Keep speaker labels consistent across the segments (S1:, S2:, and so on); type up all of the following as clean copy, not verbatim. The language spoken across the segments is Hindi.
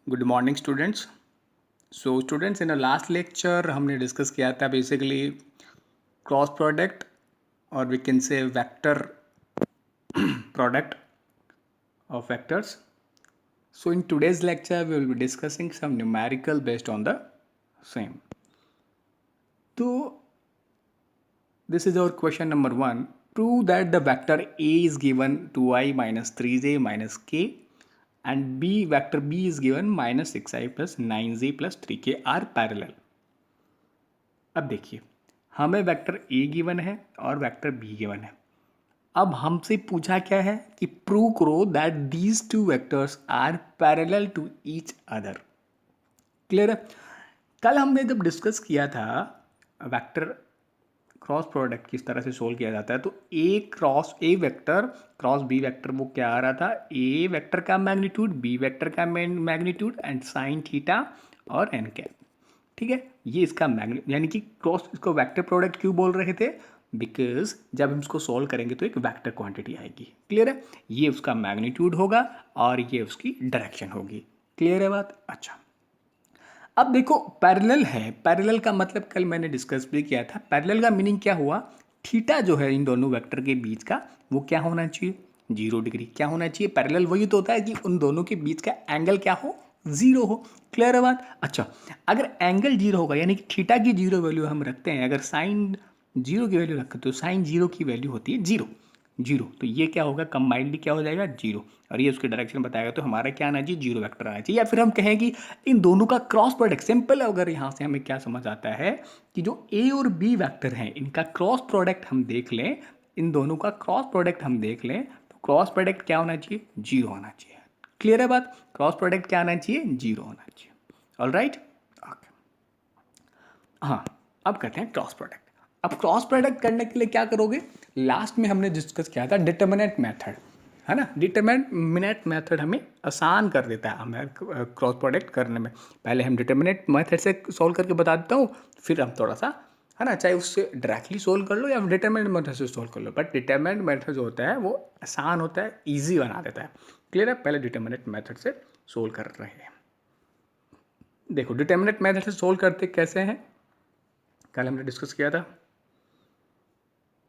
S1: Good morning students. So students, in last lecture हमने डिस्कस किया था बेसिकली क्रॉस प्रोडक्ट और we can say vector product of vectors. So in today's lecture we will be discussing some numerical based on the same. So this is our question number 1. Prove that the vector A is given 2i minus 3j minus k and b vector b is given minus 6i plus 9j plus 3k are parallel. अब देखिए, हमें वेक्टर ए गिवन है और वेक्टर बी गिवन है. अब हमसे पूछा क्या है कि प्रूव करो that these two vectors are parallel to each other. Clear है? कल हमने जब डिस्कस किया था वेक्टर क्रॉस प्रोडक्ट किस तरह से सोल्व किया जाता है, तो A cross A vector cross B vector वो क्या आ रहा था, ए वेक्टर का मैग्नीट्यूड बी वेक्टर का मैग्नीट्यूड एंड साइन थीटा और एन कैप. ठीक है, ये इसका यानी कि क्रॉस, इसको वेक्टर प्रोडक्ट क्यों बोल रहे थे, बिकॉज जब हम इसको सॉल्व करेंगे तो एक वेक्टर क्वांटिटी आएगी. क्लियर है? ये उसका मैग्नीट्यूड होगा और ये उसकी डायरेक्शन होगी. क्लियर है बात? अच्छा, अब देखो पैरेलल है. पैरेलल का मतलब कल मैंने डिस्कस भी किया था. पैरेलल का मीनिंग क्या हुआ, थीटा जो है इन दोनों वेक्टर के बीच का वो क्या होना चाहिए, 0 डिग्री. क्या होना चाहिए? पैरेलल वही तो होता है कि उन दोनों के बीच का एंगल क्या हो, 0 हो. क्लियर है बात? अच्छा, अगर एंगल 0 होगा यानी कि थीटा की 0 वैल्यू हम रखते हैं, अगर साइन 0 की वैल्यू रखते तो साइन 0 की वैल्यू होती है 0 0. तो ये क्या होगा, कंबाइंडली क्या हो जाएगा 0, और ये उसकी डायरेक्शन बताएगा. तो हमारा क्या आना चाहिए, 0 वेक्टर आना चाहिए. या फिर हम कहें कि इन दोनों का क्रॉस प्रोडक्ट. सिंपल है, अगर यहाँ से हमें क्या समझ आता है कि जो ए और बी वेक्टर हैं इनका क्रॉस प्रोडक्ट हम देख लें, इन दोनों का क्रॉस प्रोडक्ट हम देख लें, तो क्रॉस प्रोडक्ट क्या होना चाहिए, 0 होना चाहिए. क्लियर है बात? क्रॉस प्रोडक्ट क्या आना चाहिए, 0 होना चाहिए. All right. हाँ, अब करते हैं क्रॉस प्रोडक्ट. अब क्रॉस प्रोडक्ट करने के लिए क्या करोगे, लास्ट में हमने डिस्कस किया था डिटर्मिनेंट मेथड, है ना. डिटर्मिनेंट मेथड हमें आसान कर देता है हमें क्रॉस प्रोडक्ट करने में. पहले हम डिटर्मिनेंट मेथड से सॉल्व करके बता देता हूँ, फिर हम थोड़ा सा, है ना, चाहे उससे डायरेक्टली सोल्व कर लो या डिटर्मिनेंट मेथड से सोल्व कर लो, बट डिटर्मिनेंट मेथड जो होता है वो आसान होता है, ईजी बना देता है. क्लियर है? पहले डिटर्मिनेंट मेथड से सोल्व कर रहे हैं. देखो डिटर्मिनेंट मेथड से सोल्व करते कैसे हैं, कल हमने डिस्कस किया था.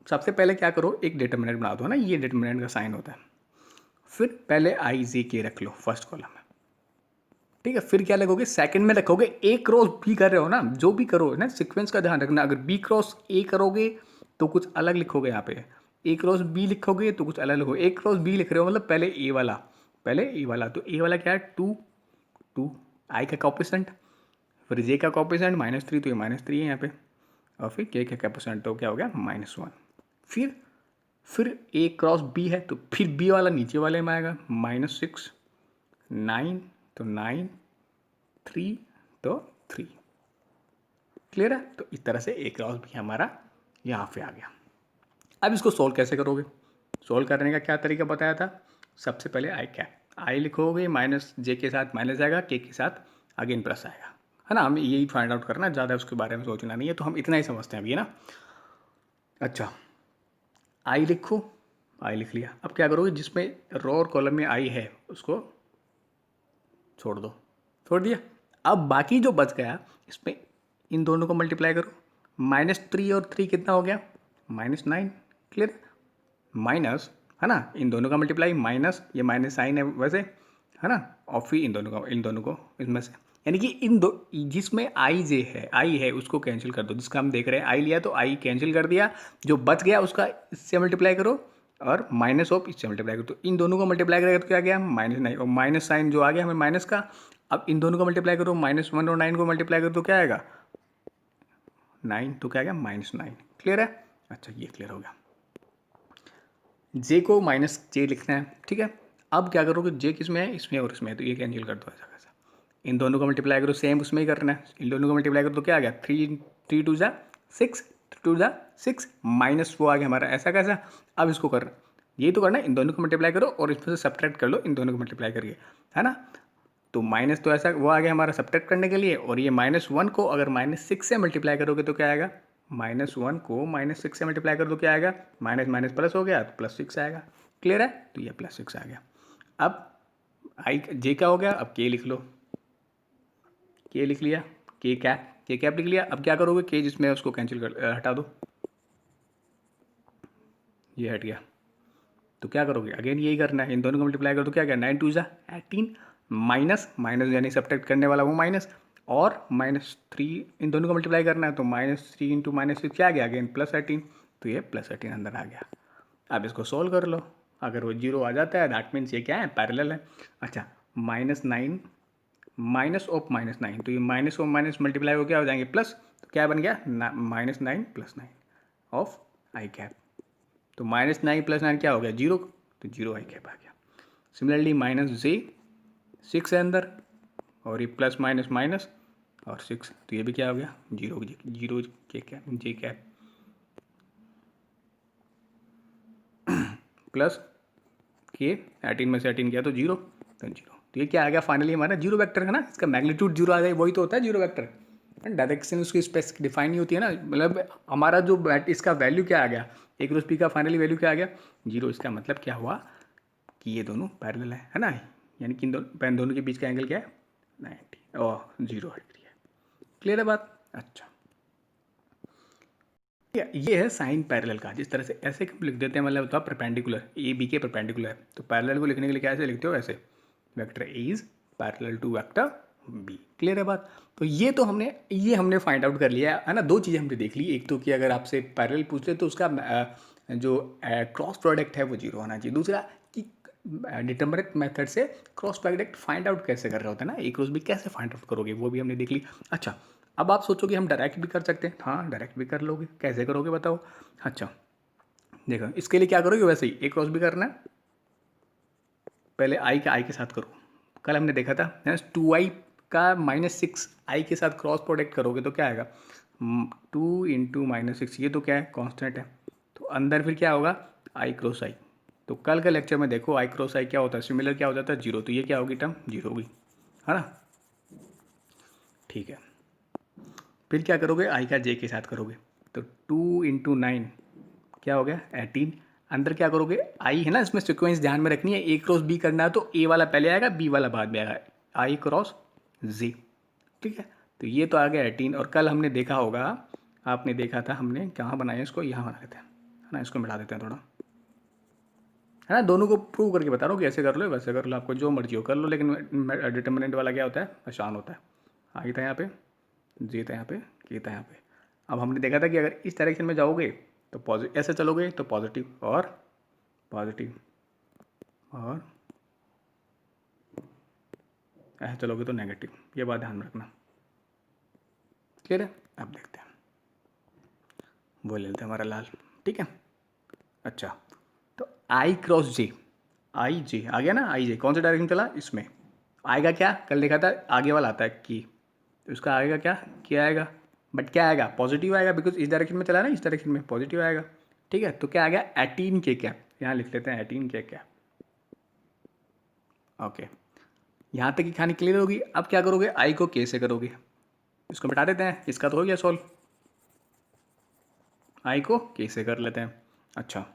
S1: सबसे पहले क्या करो, एक डिटर्मिनेंट बना दो ना, ये डिटर्मिनेंट का साइन होता है. फिर पहले आई जे के रख लो फर्स्ट कॉलम में. ठीक है, फिर क्या लगोगे, सेकंड में रखोगे ए क्रॉस बी कर रहे हो ना, जो भी करो ना, सीक्वेंस का ध्यान रखना. अगर बी क्रॉस ए करोगे तो कुछ अलग लिखोगे, यहाँ पे ए क्रॉस बी लिखोगे तो कुछ अलग लिखोगे. ए क्रॉस बी लिख रहे हो मतलब पहले ए वाला, तो ए वाला क्या है, 2 2 आई का कॉपिसेंट, फिर जे का कॉपिसेंट -3, तो ये -3 है यहाँ पे, और फिर के का कॉपिसेंट तो क्या हो गया -1. फिर ए क्रॉस बी है तो फिर बी वाला नीचे वाले में आएगा, -6 9 तो 9 3 तो 3. क्लियर है? तो इस तरह से ए क्रॉस बी हमारा यहाँ पे आ गया. अब इसको सोल्व कैसे करोगे, सोल्व करने का क्या तरीका बताया था. सबसे पहले आई लिखोगे, माइनस जे के साथ माइनस आएगा, के साथ अगेन प्लस आएगा, है ना. हमें यही फाइंड आउट करना, ज़्यादा उसके बारे में सोचना नहीं है, तो हम इतना ही समझते हैं अभी, है ना. अच्छा, आई लिखो, आई लिख लिया. अब क्या करोगे, जिसमें रो और कॉलम में आई है उसको छोड़ दो, छोड़ दिया. अब बाकी जो बच गया इसमें इन दोनों को मल्टीप्लाई करो. -3 और 3 कितना हो गया, -9. क्लियर? माइनस, है ना, इन दोनों का मल्टीप्लाई, माइनस ये माइनस साइन है वैसे, है ना, और फिर इन दोनों को इसमें से, यानी कि इन दो, जिसमें आई है उसको कैंसिल कर दो. जिसका हम देख रहे हैं आई लिया तो आई कैंसिल कर दिया, जो बच गया उसका इससे मल्टीप्लाई करो और माइनस ऑफ इससे मल्टीप्लाई करो. तो इन दोनों को मल्टीप्लाई करेगा तो क्या गया, -9, और माइनस साइन जो आ गया हमें माइनस का. अब इन दोनों को मल्टीप्लाई करो, -1 और 9 को मल्टीप्लाई करो तो क्या आएगा 9, तो क्या आ गया -9. क्लियर है? अच्छा, ये क्लियर हो गया. जे को -j लिखना है. ठीक है, अब क्या करोगे, जे किस में है, इसमें और इसमें है, तो ये कैंसिल कर दो ऐसा कैसा. इन दोनों को मल्टीप्लाई करो, सेम उसमें ही करना है. इन दोनों को मल्टीप्लाई करो तो क्या आ गया, 3 2 6 2 6 माइनस वो आ गया हमारा, ऐसा कैसा. अब इसको कर, ये तो करना है, इन दोनों को मल्टीप्लाई करो और इसमें से सब्ट्रैक्ट कर लो इन दोनों को मल्टीप्लाई करके, है ना. तो माइनस तो ऐसा वो आ गया हमारा सब्ट्रैक्ट करने के लिए, और ये -1 को अगर -6 से मल्टीप्लाई करोगे तो क्या आएगा, -1 को -6 से मल्टीप्लाई कर दो क्या आएगा, माइनस माइनस प्लस हो गया तो +6 आएगा. क्लियर है? तो ये +6 आ गया. अब आई जे का हो गया, अब के लिख लो. के लिख लिया, के कैप लिख लिया। अब क्या करोगे, के जिसमें उसको कैंसिल कर हटा दो, ये हट गया। तो क्या करोगे, अगेन यही करना है, इन दोनों को मल्टीप्लाई कर दो, क्या क्या 9 2 ज़ा 18, माइनस माइनस यानी सब्ट्रैक्ट करने वाला वो माइनस, और -3 इन दोनों को मल्टीप्लाई करना है, तो -3 इंटू -6 क्या आ गया, अगेन +18, तो ये +18 अंदर आ गया। अब इसको सोल्व कर लो, अगर वो जीरो आ जाता है दैट मीन्स ये क्या है, पैरेलल है। अच्छा, -9 माइनस ऑफ -9, तो ये माइनस और माइनस मल्टीप्लाई हो क्या हो जाएंगे प्लस, तो क्या बन गया -9 + 9 ऑफ आई कैप, तो -9 + 9 क्या हो गया, जीरो, तो जीरो आई कैप आ गया। सिमिलरली -j6 है अंदर, और ये प्लस माइनस माइनस और 6, तो ये भी क्या हो गया, जीरो जीरो के कैप, जे कैप प्लस के 18 में से 18 गया तो जीरो, तो जीरो, तो ये क्या आ गया फाइनली हमारा जीरो वेक्टर है ना, इसका मैग्नीट्यूड जीरो आ जाए, वही तो होता है जीरो वेक्टर। डायरेक्शन उसकी स्पेसिफिक डिफाइन नहीं होती है ना, मतलब हमारा जो इसका वैल्यू क्या आ गया, एक रोज पी का फाइनली वैल्यू क्या आ गया, जीरो। इसका मतलब क्या हुआ कि ये दोनों पैरेलल है ना, यानी कि इन दोनों के बीच का एंगल क्या है, 90 और 0 डिग्री है। क्लियर है बात। अच्छा, ये है साइन पैरेलल का, जिस तरह से ऐसे हम लिख देते हैं, मतलब होता है परपेंडिकुलर, ए बी के परपेंडिकुलर है, तो पैरेलल को लिखने के लिए कैसे लिखते हो, ऐसे vector A is parallel to vector B. Clear है बात। तो ये हमने फाइंड आउट कर लिया है ना, दो चीज़ें हमने देख ली, एक तो कि अगर आपसे पैरेलल पूछ ले तो उसका जो क्रॉस प्रोडक्ट है वो जीरो होना चाहिए, दूसरा कि डिटरमिनेंट मेथड से क्रॉस प्रोडक्ट फाइंड आउट कैसे कर रहे होते हैं ना, ए क्रॉस बी कैसे फाइंड आउट करोगे, वो भी हमने देख ली। अच्छा, अब आप सोचोगे हम डायरेक्ट भी कर सकते हैं, हाँ डायरेक्ट भी कर लोगे, कैसे करोगे बताओ। अच्छा देखो, इसके लिए क्या करोगे, वैसे ही ए क्रॉस भी करना है, पहले आई का आई के साथ करो, कल हमने देखा था 2i का -6 आई के साथ क्रॉस प्रोडक्ट करोगे तो क्या आएगा, 2 इंटू -6, ये तो क्या है कांस्टेंट है, तो अंदर फिर क्या होगा आई क्रॉस आई, तो कल के लेक्चर में देखो आई क्रॉस आई क्या होता है, सिमिलर क्या हो जाता है जीरो, तो ये क्या होगी टर्म जीरो होगी, है ना। ठीक है, फिर क्या करोगे, आई का जे के साथ करोगे, तो 2 इंटू 9 क्या हो गया 18, अंदर क्या करोगे, आई है ना, इसमें सिक्वेंस ध्यान में रखनी है, ए क्रॉस बी करना है तो ए वाला पहले आएगा, बी वाला बाद में आएगा, आई क्रॉस जे। ठीक है, तो ये तो आ गया 18, और कल हमने देखा होगा, आपने देखा था, हमने कहाँ बनाया इसको, यहाँ बना देते हैं, है ना, इसको मिटा देते हैं थोड़ा, है ना, दोनों को प्रूव करके बता रहा हूँ कि ऐसे कर लो वैसे कर लो, आपको जो मर्जी हो कर लो, लेकिन डिटर्मिनेंट वाला क्या होता है, आसान होता है। आई था यहाँ पे, जे था यहाँ पे, के था यहाँ पे। अब हमने देखा था कि अगर इस डायरेक्शन में जाओगे तो पॉजिटिव, ऐसे चलोगे तो पॉजिटिव और पॉजिटिव, और ऐसे चलोगे तो नेगेटिव, ये बात ध्यान में रखना। क्लियर है। अब देखते हैं, वो ले लेते हैं हमारा लाल। ठीक है, अच्छा, तो आई क्रॉस जे, आई जे आ गया ना, आई जे कौन सा डायरेक्शन चला, इसमें आएगा क्या, कल देखा था आगे वाला आता है की, तो इसका आएगा क्या आएगा, बट क्या आएगा पॉजिटिव आएगा, बिकॉज इस डायरेक्शन में चला ना, इस डायरेक्शन में पॉजिटिव आएगा। ठीक है, तो क्या आ गया 18 के कैप, यहाँ लिख लेते हैं 18 के कैप। ओके, यहाँ तक की कहानी क्लियर होगी। अब क्या करोगे, आई को के से करोगे, इसको मिटा देते हैं, इसका तो हो गया सॉल्व, आई को के से कर लेते हैं। अच्छा,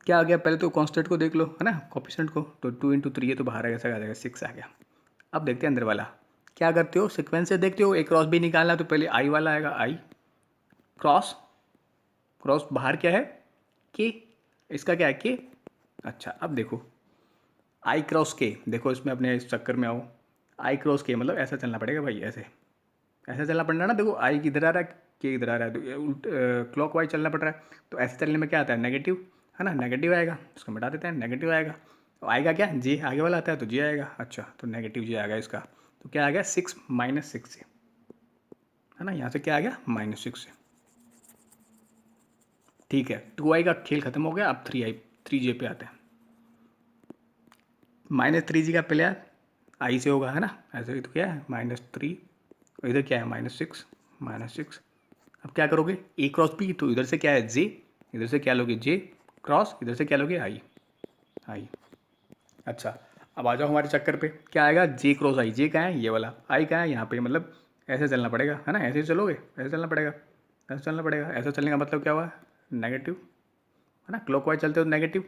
S1: क्या आ गया, पहले तो कॉन्स्टेंट को देख लो, है ना, कोफिशिएंट को, तो 2 इंटू 3 है तो बाहर आ जाएगा 6 आ गया। अब देखते हैं अंदर वाला, क्या करते हो, सिक्वेंस से देखते हो, एक क्रॉस भी निकालना, तो पहले आई वाला आएगा, आई क्रॉस, क्रॉस बाहर क्या है के, इसका क्या है के। अच्छा, अब देखो आई क्रॉस के, देखो इसमें अपने इस चक्कर में आओ, आई क्रॉस के मतलब ऐसा चलना पड़ेगा भाई, ऐसे ऐसा चलना पड़ना ना, देखो आई किधर आ रहा है, के इधर आ रहा है, तो उल्ट क्लॉक वाइज चलना पड़ रहा है, तो ऐसे चलने में क्या आता है नेगेटिव, है ना, नेगेटिव आएगा, इसको मिटा देते हैं, नेगेटिव आएगा, तो आएगा क्या जे आगे वाला आता है तो जे आएगा। अच्छा, तो नेगेटिव जे आ गया इसका, तो क्या आ गया 6 -6 से, है ना, यहाँ से क्या आ गया -6 से। ठीक है, 2i का खेल खत्म हो गया, अब 3j पे आते हैं। -3g का पहले आई से होगा, है ना, ऐसे ही तो क्या है -3, और इधर क्या है -6। अब क्या करोगे, ए क्रॉस बी, तो इधर से क्या है जे, इधर से क्या लोगे जे क्रॉस, इधर से क्या लोगे आई। अच्छा, अब आ जाओ हमारे चक्कर पे, क्या आएगा जे क्रॉस आई, जे कहाँ है ये वाला, आई कहाँ है यहाँ पे, मतलब ऐसे चलना पड़ेगा, है ना, ऐसे ही चलोगे, ऐसे चलना पड़ेगा, ऐसे चलना पड़ेगा, ऐसे चलने का मतलब क्या हुआ, नेगेटिव, है ना, क्लॉकवाइज चलते हो नेगेटिव,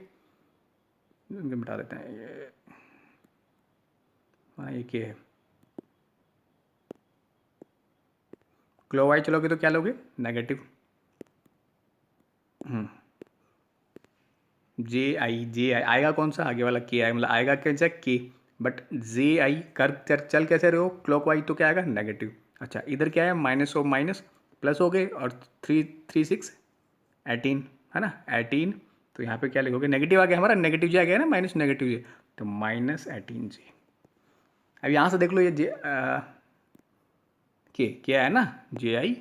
S1: मिटा देते हैं ये, हाँ ये के है, क्लॉकवाइज चलोगे तो क्या लोगे, नेगेटिव। जे आई आएगा कौन सा, आगे वाला के आई, मतलब आएगा क्या चेक के, बट जे आई कर चल कैसे रहे हो क्लॉकवाइज, तो क्या आएगा नेगेटिव। अच्छा इधर क्या है, माइनस और माइनस प्लस हो गए, और 3 3 6 18 है ना, 18। तो यहाँ पे क्या लिखोगे, नेगेटिव आ गया हमारा, नेगेटिव जे आ गया ना, माइनस नेगेटिव जे, तो -18 जे। अब यहाँ से देख लो ये के क्या है ना, जे आई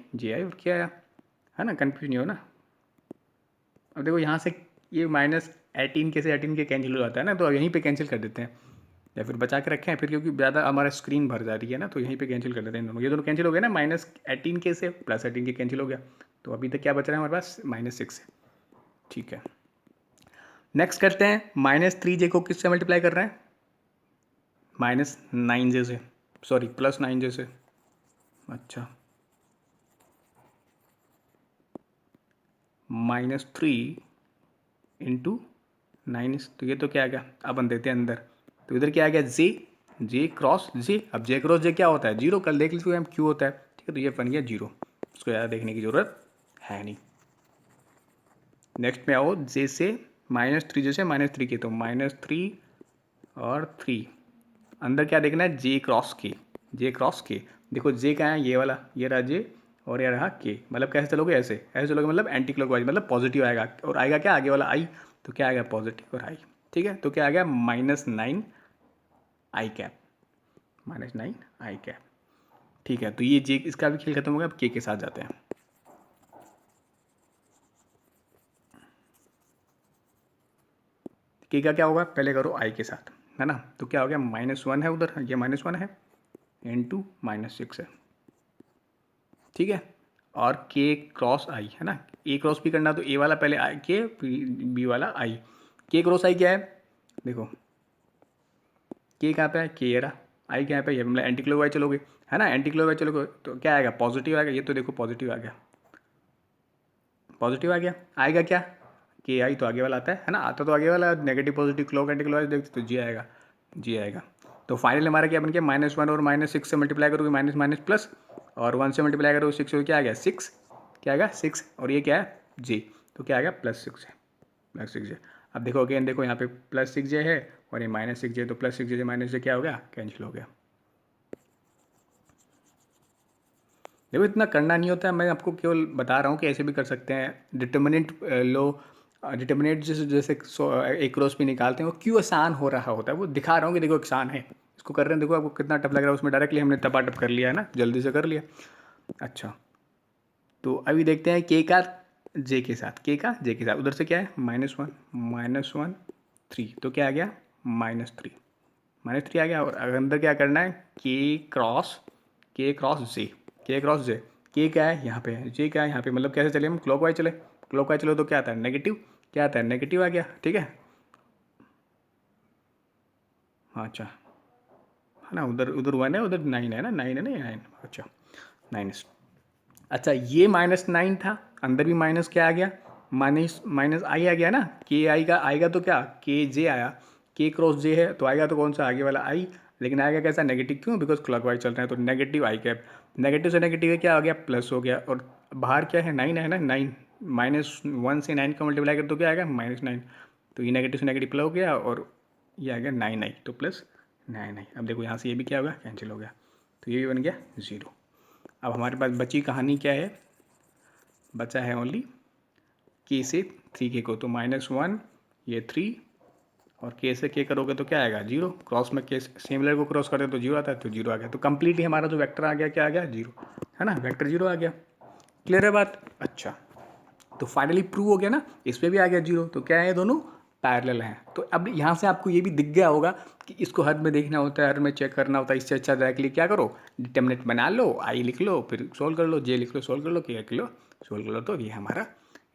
S1: और क्या आया, है ना, कन्फ्यूज नहीं हो ना। अब देखो यहाँ से ये -18 के से 18 के कैंसिल हो जाता है ना, तो अब यहीं पे कैंसिल कर देते हैं, या फिर बचा के रखें फिर, क्योंकि ज़्यादा हमारा स्क्रीन भर जा रही है ना, तो यहीं पे कैंसिल कर देते हैं दोनों, ये दोनों कैंसिल हो गए ना, -18 के से +18 के कैंसिल हो गया, तो अभी तक क्या बच रहा है हमारे पास, -6 है। ठीक है, नेक्स्ट करते हैं, -3 जे को किससे मल्टीप्लाई कर रहे हैं, -9 जे से, सॉरी +9 जे से। अच्छा -3 इंटू 9, तो ये तो क्या आ गया, अब हम देते हैं अंदर, तो इधर क्या आ गया, जे क्रॉस जे। अब जे क्रॉस जे क्या होता है, जीरो, कल देख लीजिए हम क्यों होता है, ठीक है, तो ये बन गया जीरो, उसको ज़्यादा देखने की ज़रूरत है नहीं। नेक्स्ट में आओ, जे से -3 जे से -3 के, तो -3 और 3, अंदर क्या देखना है, जे क्रॉस के, जे क्रॉस के। देखो जे क्या है, ये वाला, ये रहा जे, और ये रहा के, मतलब कैसे चलोगे, ऐसे ऐसे चलोगे, मतलब एंटी क्लॉकवाइज, मतलब पॉजिटिव आएगा, और आएगा क्या, आगे वाला आई, तो क्या आएगा, पॉजिटिव और आई। ठीक है, तो क्या आ गया, -9 आई कैप, -9 आई कैप। ठीक है, तो ये जे, इसका भी खेल खत्म हो गया, अब के साथ जाते हैं। के का क्या होगा, पहले करो आई के साथ, है ना, तो क्या हो गया, -1 है उधर, ये -1 है, इंटू -6 है। ठीक है, और के क्रॉस आई है ना, ए क्रॉस भी करना, तो ए वाला पहले आई के, बी वाला आई। के क्रॉस आई क्या है, देखो के कहाँ पे है, के ये रहा, आई कहाँ पे, ये मतलब एंटी क्लॉकवाइज चलोगे, है ना, एंटी क्लॉकवाइज चलोगे तो क्या आएगा, पॉजिटिव आएगा, ये तो देखो पॉजिटिव आ गया, पॉजिटिव आ गया, आएगा क्या, के आई, तो आगे वाला आता है ना, आता तो आगे वाला, negative positive clock anti clockwise देखते तो जी आएगा, जी आएगा। तो फाइनल हमारा क्या बन गया, -1 और -6 से मल्टीप्लाई करोगे, माइनस माइनस प्लस, और 1 से मल्टीप्लाई करोगे 6, और क्या आ गया 6, क्या आएगा 6, और ये क्या है जे, तो क्या आएगा +6 है, +6 जे। अब देखो अगेन, देखो यहाँ पे +6 जे है, और ये -6 जे, तो +6 जे -जे क्या हो गया, कैंसिल हो गया। देखो इतना करना नहीं होता है, मैं आपको केवल बता रहा हूँ कि ऐसे भी कर सकते हैं, डिटर्मिनेंट लो, डिटर्मिनेंट जैसे जैसे एक क्रॉस भी निकालते हैं, वो क्यों आसान हो रहा होता है, वो दिखा रहा हूँ कि देखो आसान है, इसको कर रहे हैं, देखो आपको कितना टफ लग रहा है, उसमें डायरेक्टली हमने टपाटप कर लिया है ना, जल्दी से कर लिया। अच्छा, तो अभी देखते हैं के का जे के साथ, के का जे के साथ, उधर से क्या है, -1 3, तो क्या आ गया, -3, -3 आ गया, और अंदर क्या करना है, के क्रॉस जे, के क्रॉस जे, के क्या है यहाँ पे, जे क्या है यहाँ पे, मतलब कैसे चले हम, क्लॉकवाइज चले, क्लॉकवाइज चलो तो क्या आता है, नेगेटिव, क्या आता है, नेगेटिव आ गया। ठीक है, हाँ अच्छा, है ना, उधर उधर 1 है, उधर 9 है ना, 9 है ना, 9, अच्छा 9। अच्छा ये -9 था, अंदर भी माइनस क्या आ गया, माइनस माइनस आई आ गया ना, के आई का आएगा तो क्या, के जे आया, के क्रॉस जे है तो आएगा तो कौन सा, आगे वाला आई, लेकिन आएगा कैसा, नेगेटिव, क्यों, बिकॉज क्लॉकवाइज चल रहे हैं, तो नेगेटिव आई कैप, नेगेटिव से नेगेटिव है, क्या आ गया, प्लस हो गया, और बाहर क्या है, 9 है ना, 9, -1 से 9 का मल्टीप्लाई कर तो क्या आएगा, -9, तो ये नेगेटिव से नेगेटिव प्लस हो गया, और ये आ गया 9 आई, तो +9 आई। अब देखो यहाँ से ये भी क्या होगा, कैंसिल हो गया, तो ये भी बन गया 0। अब हमारे पास बची कहानी क्या है, बचा है ओनली के से 3 के को, तो -1 ये 3, और के से के करोगे तो क्या आएगा, 0, क्रॉस में के सिमिलर को क्रॉस करते तो 0 आता है, तो 0 आ गया, तो कंप्लीटली हमारा जो वेक्टर आ गया, क्या आ गया, 0, है ना, वेक्टर 0 आ गया। क्लियर है बात, अच्छा, तो फाइनली प्रूव हो गया ना, इस पर भी आ गया 0, तो क्या है, दोनों पैरेलल हैं। तो अब यहाँ से आपको ये भी दिख गया होगा कि इसको हर में देखना होता है, हर में चेक करना होता है, इससे अच्छा डायरेक्टली क्या करो, डिटर्मिनेंट बना लो, आई लिख लो, फिर सोल्व कर लो, जे लिख लो, सोल्व कर लो, के लिख लो, सोल्व कर लो, तो ये हमारा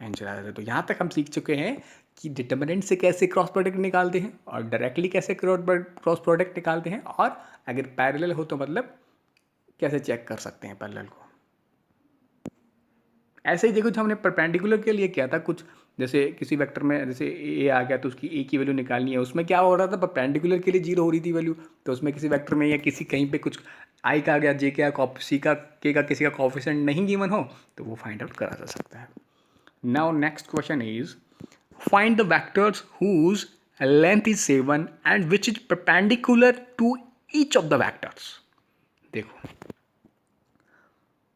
S1: आंसर आ जाता है। तो यहाँ तक हम सीख चुके हैं कि डिटर्मिनेंट से कैसे क्रॉस प्रोडक्ट निकालते हैं, और डायरेक्टली कैसे क्रॉस प्रोडक्ट निकालते हैं, और अगर पैरेलल हो तो मतलब कैसे चेक कर सकते हैं पैरेलल को। ऐसे ही देखो, जो हमने परपेंडिकुलर के लिए किया था, कुछ जैसे किसी वेक्टर में जैसे ए आ गया तो उसकी ए की वैल्यू निकालनी है, उसमें क्या हो रहा था, परपेंडिकुलर के लिए जीरो हो रही थी वैल्यू, तो उसमें किसी वेक्टर में या किसी कहीं पे कुछ आई का आ गया, जे का सी का के का किसी का कोफिशिएंट नहीं गिवन हो तो वो फाइंड आउट करा जा सकता है। Now next question is find the vectors whose length is 7 and which is perpendicular to each of the vectors। देखो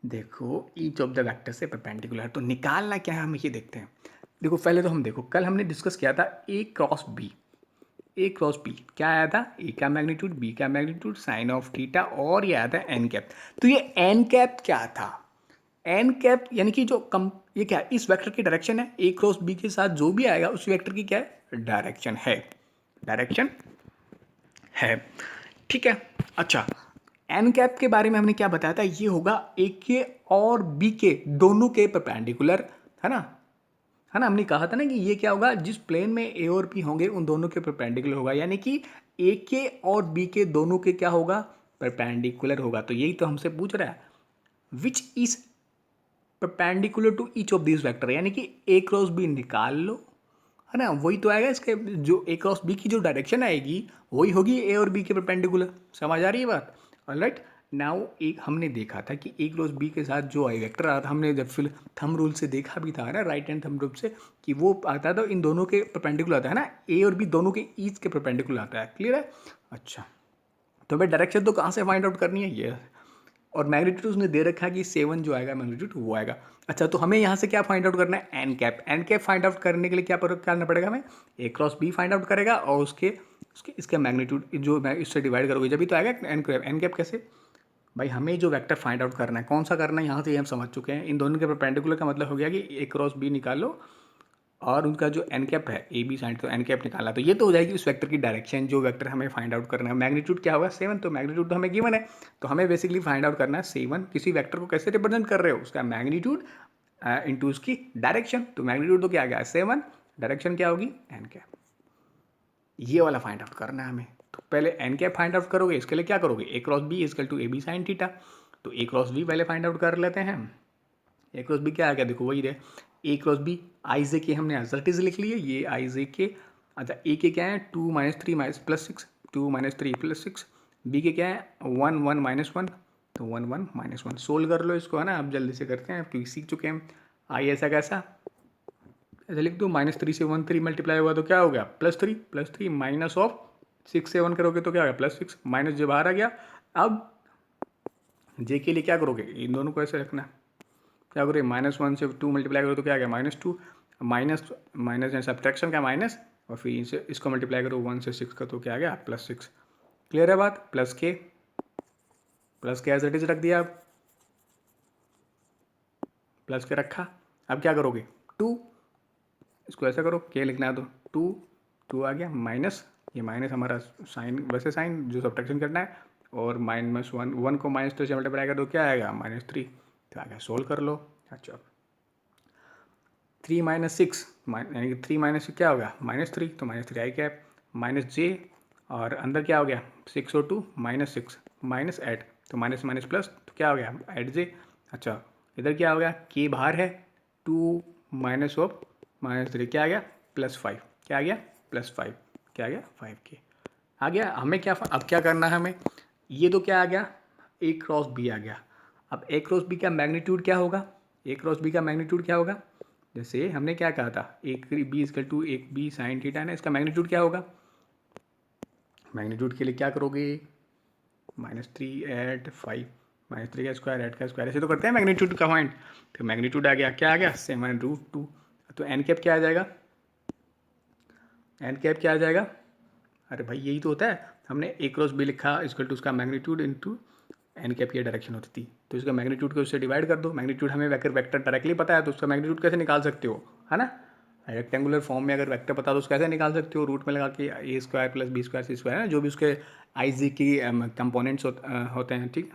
S1: देखो ईच ऑफ द वेक्टर से परपेंडिकुलर तो निकालना क्या है हम ये देखते हैं। देखो पहले तो हम देखो कल हमने डिस्कस किया था ए क्रॉस बी। ए क्रॉस बी क्या आया था, ए का मैग्नीट्यूड बी का मैग्नीट्यूड साइन ऑफ थीटा और ये आया था एन कैप। तो ये एन कैप क्या था, एन कैप यानी कि जो कम ये क्या है, इस वेक्टर की डायरेक्शन है, ए क्रॉस बी के साथ जो भी आएगा उस वेक्टर की क्या है, डायरेक्शन है, डायरेक्शन है। ठीक है। अच्छा एन कैप के बारे में हमने क्या बताया था, ये होगा ए के और बी के दोनों के परपेंडिकुलर, है ना, है ना। हमने कहा था ना कि ये क्या होगा, जिस प्लेन में ए और बी होंगे उन दोनों के परपेंडिकुलर होगा, यानी कि ए के और बी के दोनों के क्या होगा, परपेंडिकुलर होगा। तो यही तो हमसे पूछ रहा है, which is perpendicular to each of this vector, यानी कि ए क्रॉस बी निकाल लो, है ना, वही तो आएगा इसके, जो ए क्रॉस बी की जो डायरेक्शन आएगी वही होगी ए और बी के परपेंडिकुलर। समझ आ रही है बात। ऑलराइट। नाउ एक हमने देखा था कि ए क्रॉस बी के साथ जो आई वेक्टर आता था, हमने जब फिर थंब रूल से देखा भी था ना, राइट हैंड थंब रूल से, कि वो आता था इन दोनों के परपेंडिकुलर आता है ना, ए और बी दोनों के ईच के परपेंडिकुलर आता है। क्लियर है। अच्छा तो भाई डायरेक्शन तो कहाँ से फाइंड आउट करनी है ये, और मैग्नीट्यूड उसने दे रखा है कि 7 जो आएगा मैग्नीट्यूड वो आएगा। अच्छा तो हमें यहाँ से क्या फाइंड आउट करना है, N cap. N cap find out करने के लिए क्या करना पड़ेगा, हमें A cross B find out करेगा और उसके उसके इसका मैग्नीट्यूड जो मैं इससे डिवाइड करोगे जब भी तो आएगा एन कैप। एन कैप कैसे भाई, हमें जो वेक्टर फाइंड आउट करना है कौन सा करना है, यहाँ से हम समझ चुके हैं, इन दोनों के परपेंडिकुलर का मतलब हो गया कि ए क्रॉस बी निकालो और उनका जो एन कैप है ए बी साइड, तो एन कैप निकाला तो ये तो हो जाएगी उस वेक्टर की डायरेक्शन, जो वेक्टर हमें फाइंड आउट करना है। मैग्नीट्यूड क्या होगा 7, तो मैग्नीट्यूड तो हमें गिवन है, तो हमें बेसिकली फाइंड आउट करना है 7। किसी वेक्टर को कैसे रिप्रेजेंट कर रहे हो, उसका मैग्नीट्यूड इनटू उसकी डायरेक्शन, तो मैग्नीट्यूड तो क्या आ गया 7, डायरेक्शन क्या होगी एन कैप, ये वाला फाइंड आउट करना है हमें। तो पहले एन कैप फाइंड आउट करोगे, इसके लिए क्या करोगे, A cross B is equal to A B sine theta, तो ए क्रॉस बी पहले फाइंड आउट कर लेते हैं। ए क्रॉस बी क्या आ गया, देखो वही रहे, ए क्रॉस बी आई जे के हमने एज लिख लिए, ये आई जे के। अच्छा ए के क्या है 2 minus 3 minus plus 6, 2 minus 3 plus 6, B के क्या है 1 1 माइनस 1, तो 1 1 माइनस 1। सोल्व कर लो इसको, है ना, अब जल्दी से करते हैं क्योंकि सीख चुके हैं। आई ऐसा कैसा, ऐसे लिख दो, -3 से 1 3 मल्टीप्लाई हुआ तो क्या हो गया +3 माइनस ऑफ 6 से 1 करोगे तो क्या हो गया +6, माइनस जो बाहर आ गया। अब जे के लिए क्या करोगे, इन दोनों को ऐसे रखना, क्या करोगे -1 से 2 मल्टीप्लाई करो तो क्या आ गया -2, माइनस माइनस सब्ट्रैक्शन का माइनस, और फिर इनसे इसको मल्टीप्लाई करो 1 से 6 का तो क्या आ गया +6। क्लियर है बात। प्लस के एज इट इज रख दिया, अब प्लस के रखा, अब क्या करोगे 2, इसको ऐसा करो के लिखना है तो 2 आ गया, माइनस ये माइनस हमारा साइन, वैसे साइन जो सब्ट्रैक्शन करना है, और -1 को -3 से मल्टीप्लाई कर दो क्या आएगा -3, तो आ गया, सोल्व कर लो। अच्छा 3 माइनस 6 यानी कि 3 माइनस क्या होगा -3, तो -3 आई कैप, माइनस जे, और अंदर क्या हो गया 6 और 2 -6 माइनस ऐड, तो माइनस माइनस प्लस तो क्या हो गया ऐड जे। अच्छा इधर क्या हो गया के बाहर है, 2 माइनस ऑफ -3 क्या आ गया +5, क्या आ गया +5, क्या आ गया 5 के आ गया। हमें क्या अब क्या करना है हमें, ये तो क्या आ गया ए क्रॉस बी आ गया। अब ए क्रॉस बी का मैग्नीट्यूड क्या होगा, ए क्रॉस बी का मैग्नीट्यूड क्या होगा, जैसे हमने क्या कहा था एक बी इजकल टू एक बी साइन थीटा है ना, इसका मैग्नीट्यूड क्या होगा, मैग्नीट्यूड के लिए क्या करोगे -3 ऐड 5, -3 का स्क्वायर ऐड का स्क्वायर, ऐसे तो करते हैं मैग्नीट्यूड का पॉइंट। तो मैग्नीट्यूड आ गया, क्या आ गया 7√2, तो एन कैप क्या आ जाएगा, एन कैप क्या आ जाएगा, अरे भाई यही तो होता है, हमने ए क्रॉस बी लिखा इजकल टू उसका मैग्नीट्यूड इंटू एन कैप की डायरेक्शन होती थी, तो इसका मैग्नीट्यूड को उससे डिवाइड कर दो। मैग्नीट्यूड हमें वेक्टर डायरेक्टली पता है तो उसका मैग्नीट्यूड कैसे निकाल सकते हो, है ना, रेक्टेंगुलर फॉर्म में अगर वेक्टर पता तो उसको कैसे निकाल सकते हो, रूट में लगा के ए स्क्वायर प्लस बी स्क्वायर सी स्क्वायर है ना, जो भी उसके आई जी की कंपोनेंट्स होते हैं। ठीक,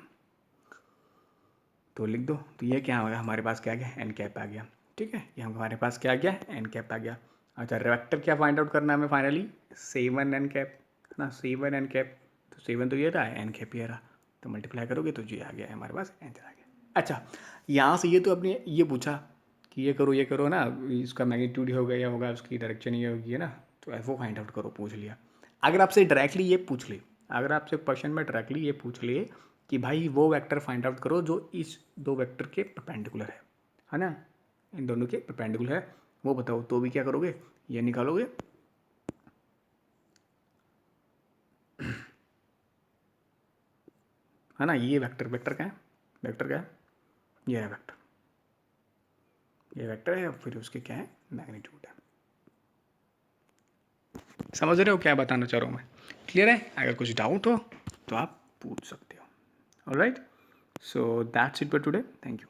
S1: तो लिख दो, तो ये क्या होगा हमारे पास क्या आ गया एन कैप आ गया। ठीक है, ये हमारे पास क्या आ गया एन कैप आ गया। अच्छा वेक्टर क्या फाइंड आउट करना है हमें फाइनली 7 एन कैप, है ना 7 एन कैप, तो 7 तो ये रहा एन कैप ये रहा, तो मल्टीप्लाई करोगे तो जी आ गया है हमारे पास आंसर आ गया। अच्छा यहाँ से ये तो अपने ये पूछा कि ये करो ना, इसका मैग्नीट्यूड ये होगा, या होगा उसकी डायरेक्शन ये होगी, है ना, तो वो फाइंड आउट करो, पूछ लिया। अगर आपसे डायरेक्टली ये पूछ ले, अगर आपसे क्वेश्चन में डायरेक्टली ये पूछ ले कि भाई वो वेक्टर फाइंड आउट करो जो इस दो वेक्टर के परपेंडिकुलर है ना, इन दोनों के परपेंडिकुलर है, वो बताओ, तो भी क्या करोगे, ये निकालोगे। है ना, ये वेक्टर, वेक्टर क्या है, वेक्टर क्या है, ये है वेक्टर, ये वेक्टर है, फिर उसके क्या है, मैग्नीट्यूड है। समझ रहे हो क्या बताना चाह रहा हूँ मैं, क्लियर है? अगर कुछ डाउट हो तो आप पूछ सकते हो। Alright, so that's it for today, thank you.